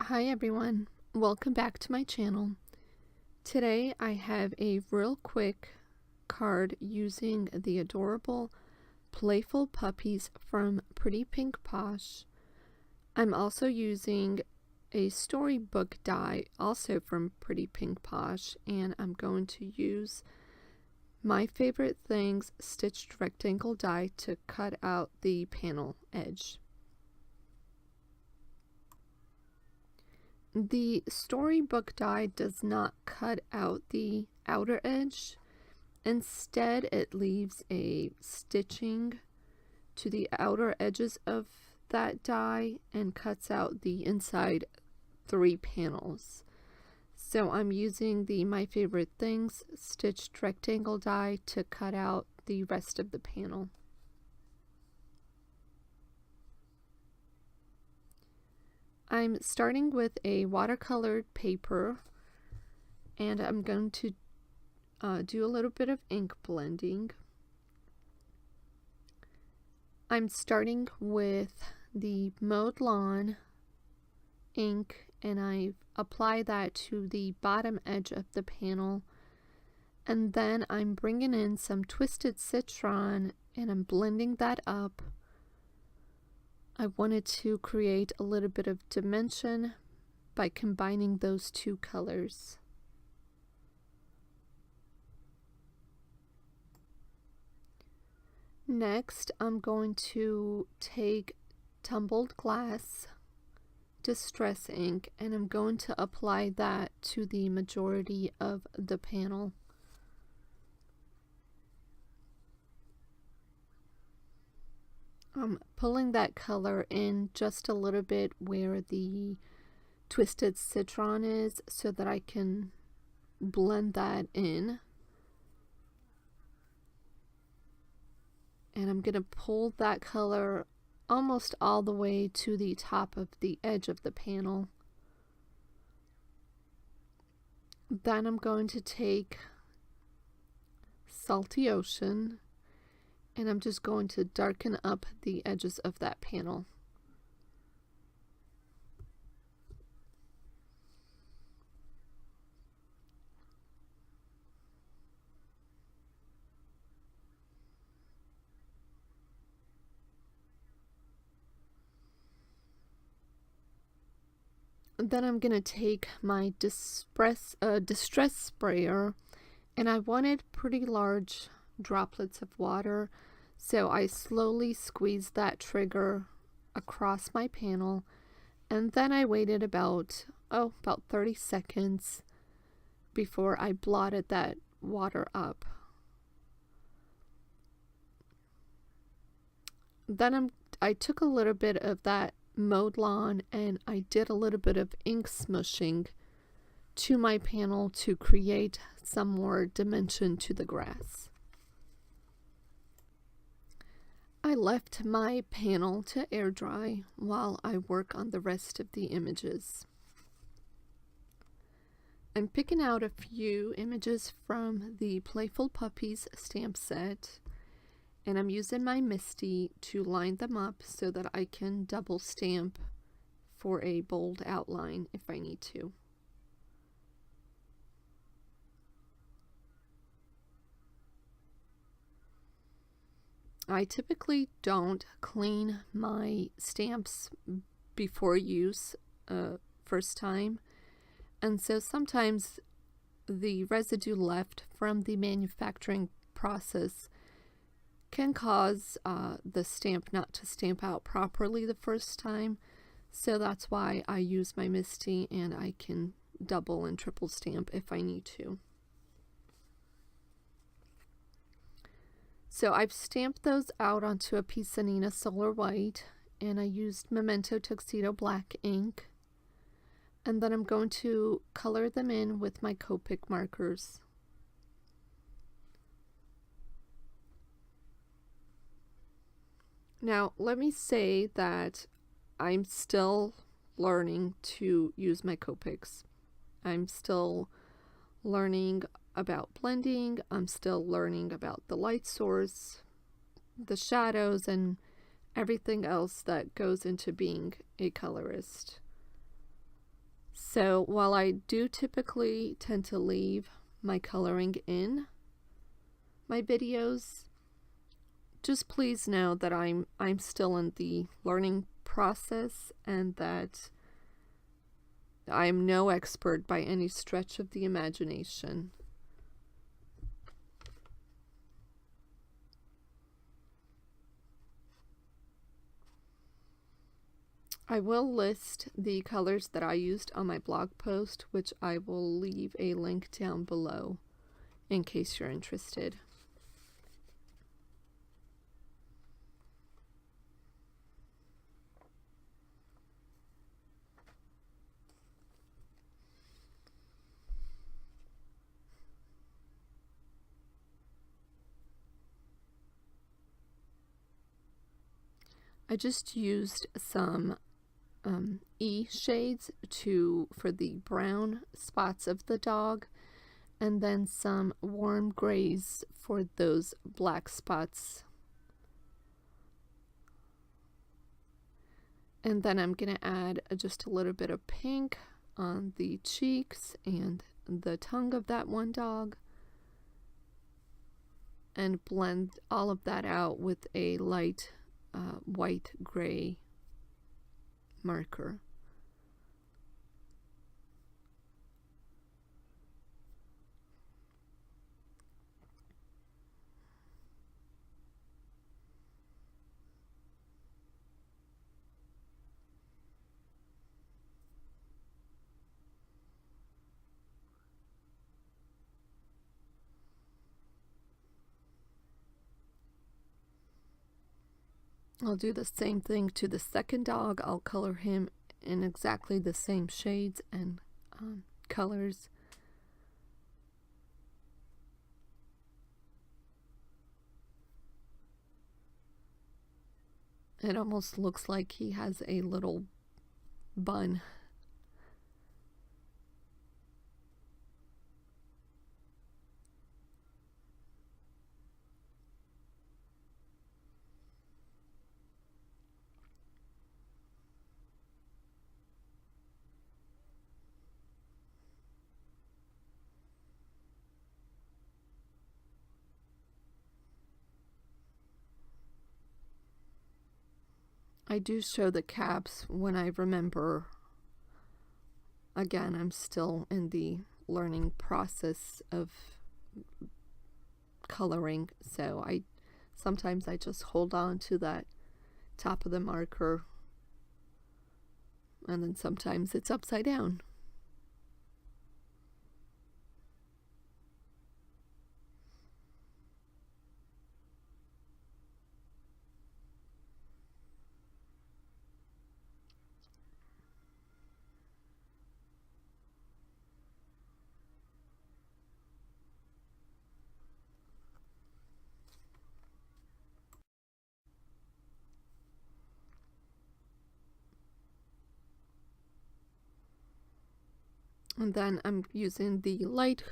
Hi everyone, welcome back to my channel. Today I have a real quick card using the adorable Playful Puppies from Pretty Pink Posh. I'm also using a Storybook die also from Pretty Pink Posh, and I'm going to use My Favorite Things stitched rectangle die to cut out the panel edge. The Storybook die does not cut out the outer edge. Instead, it leaves a stitching to the outer edges of that die and cuts out the inside 3 panels. So I'm using the My Favorite Things stitched rectangle die to cut out the rest of the panel. I'm starting with a watercolored paper, and I'm going to do a little bit of ink blending. I'm starting with the Mowed Lawn ink, and I apply that to the bottom edge of the panel, and then I'm bringing in some twisted Citron and I'm blending that up. I wanted to create a little bit of dimension by combining those two colors. Next, I'm going to take tumbled glass distress ink and I'm going to apply that to the majority of the panel. I'm pulling that color in just a little bit where the twisted Citron is so that I can blend that in. And I'm going to pull that color almost all the way to the top of the edge of the panel. Then I'm going to take Salty Ocean and I'm just going to darken up the edges of that panel. Then I'm going to take my distress sprayer, and I wanted pretty large droplets of water, so I slowly squeezed that trigger across my panel, and then I waited about 30 seconds before I blotted that water up. Then I took a little bit of that Mowed Lawn and I did a little bit of ink smushing to my panel to create some more dimension to the grass. I left my panel to air dry while I work on the rest of the images. I'm picking out a few images from the Playful Puppies stamp set, and I'm using my Misty to line them up so that I can double stamp for a bold outline if I need to. I typically don't clean my stamps before use first time, and so sometimes the residue left from the manufacturing process can cause the stamp not to stamp out properly the first time, so that's why I use my Misty, and I can double and triple stamp if I need to. So I've stamped those out onto a piece of Nina Solar White, and I used Memento Tuxedo black ink, and then I'm going to color them in with my Copic markers. Now, let me say that I'm still learning to use my Copics. I'm still learning about blending. I'm still learning about the light source, the shadows, and everything else that goes into being a colorist. So while I do typically tend to leave my coloring in my videos, just please know that I'm still in the learning process and that I'm no expert by any stretch of the imagination. I will list the colors that I used on my blog post, which I will leave a link down below in case you're interested. I just used some E shades for the brown spots of the dog, and then some warm grays for those black spots. And then I'm going to add just a little bit of pink on the cheeks and the tongue of that one dog, and blend all of that out with a light white gray marker. I'll do the same thing to the second dog. I'll color him in exactly the same shades and colors. It almost looks like he has a little bun. I do show the caps when I remember. Again, I'm still in the learning process of coloring, so sometimes I just hold on to that top of the marker, and then sometimes it's upside down. And then I'm using the light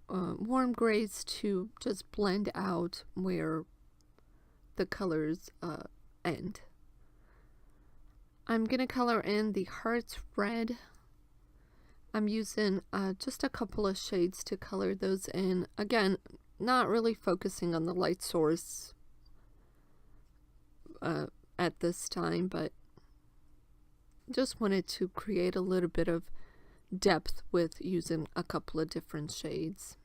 warm grays to just blend out where the colors end. I'm going to color in the hearts red. I'm using just a couple of shades to color those in. Again, not really focusing on the light source at this time, but just wanted to create a little bit of depth with using a couple of different shades.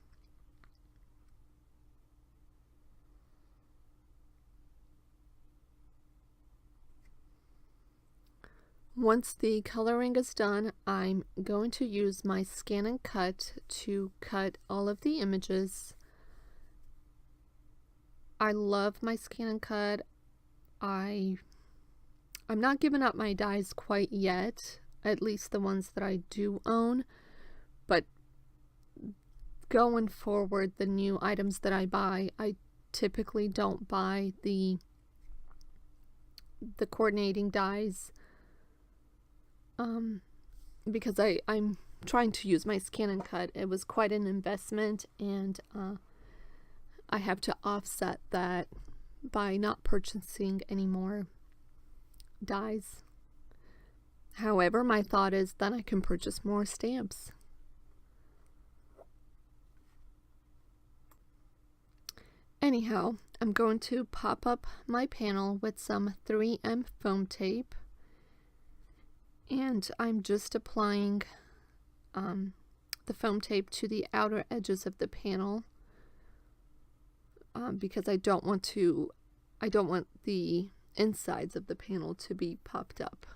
Once the coloring is done, I'm going to use my scan and cut to cut all of the images. I love my scan and cut. I'm not giving up my dies quite yet, at least the ones that I do own, but going forward, the new items that I buy, I typically don't buy the coordinating dies because I'm trying to use my scan and cut. It was quite an investment, and I have to offset that by not purchasing any more dies. However, my thought is then I can purchase more stamps. Anyhow, I'm going to pop up my panel with some 3M foam tape, and I'm just applying the foam tape to the outer edges of the panel because I don't want the insides of the panel to be popped up.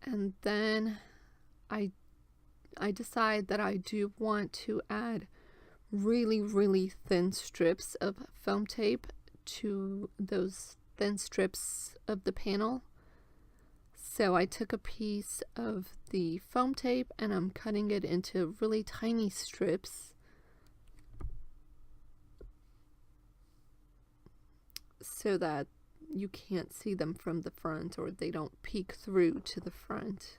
And then I decide that I do want to add really thin strips of foam tape to those thin strips of the panel. So I took a piece of the foam tape and I'm cutting it into really tiny strips so that you can't see them from the front, or they don't peek through to the front.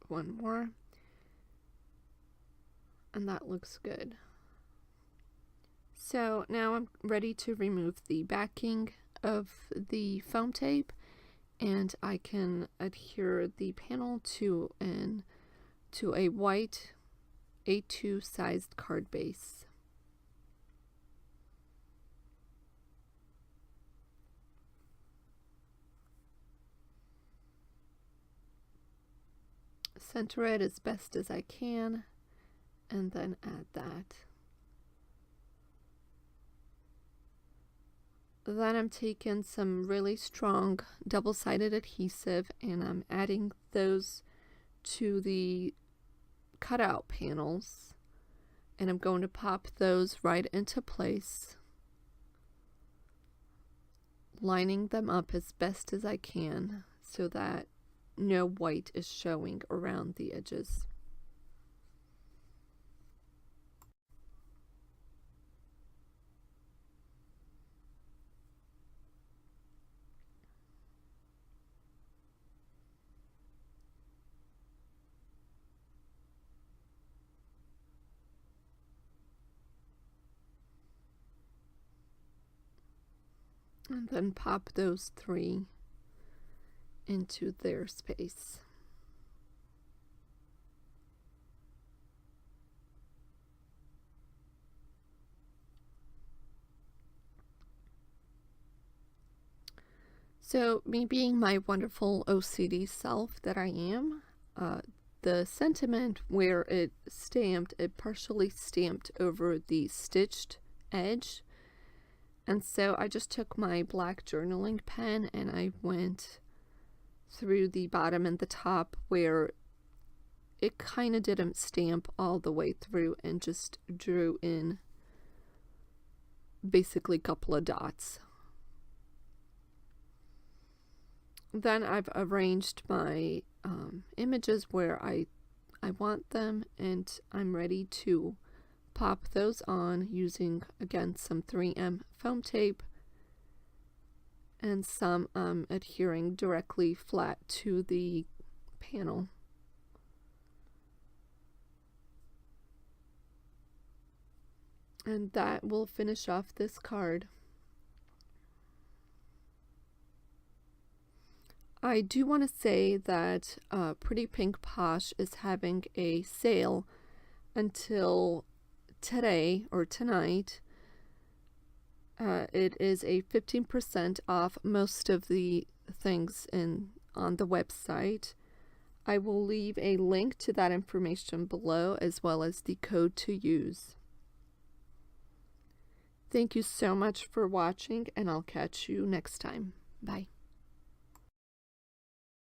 One more, and that looks good. So now I'm ready to remove the backing of the foam tape, and I can adhere the panel to a white A2 sized card base. Center it as best as I can, and then add that. Then I'm taking some really strong double-sided adhesive and I'm adding those to the cutout panels, and I'm going to pop those right into place, lining them up as best as I can so that no white is showing around the edges. And then pop those three into their space. So, me being my wonderful OCD self that I am, the sentiment where it partially stamped over the stitched edge. And so I just took my black journaling pen and I went through the bottom and the top where it kind of didn't stamp all the way through, and just drew in basically a couple of dots. Then I've arranged my images where I want them, and I'm ready to pop those on using, again, some 3M foam tape and some adhering directly flat to the panel. And that will finish off this card. I do want to say that Pretty Pink Posh is having a sale until today or tonight. It is a 15% off most of the things on the website. I will leave a link to that information below, as well as the code to use. Thank you so much for watching, and I'll catch you next time. Bye.